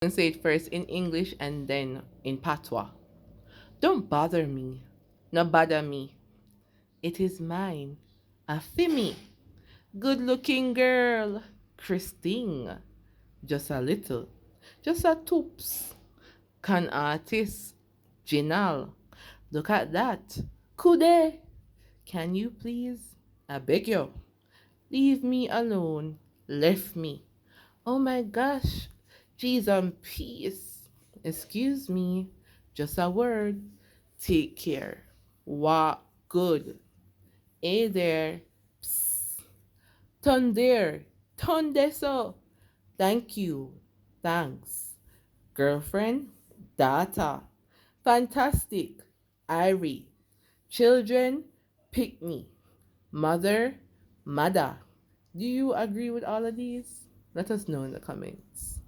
And say it first in English and then in Patwa. Don't bother me. No bother me. It is mine. A Fimi. Good looking girl. Christine. Just a little. Just a toops. Can artist. Ginal. Look at that. Kude. Can you please? I beg you. Leave me alone. Left me. Oh my gosh. Jeez and peace. Excuse me. Just a word. Take care. What good. Hey there. Psst. Turn there. Turn there so. Thank you. Thanks. Girlfriend. Data. Fantastic. Irie. Children. Pick me. Mother. Mother. Do you agree with all of these? Let us know in the comments.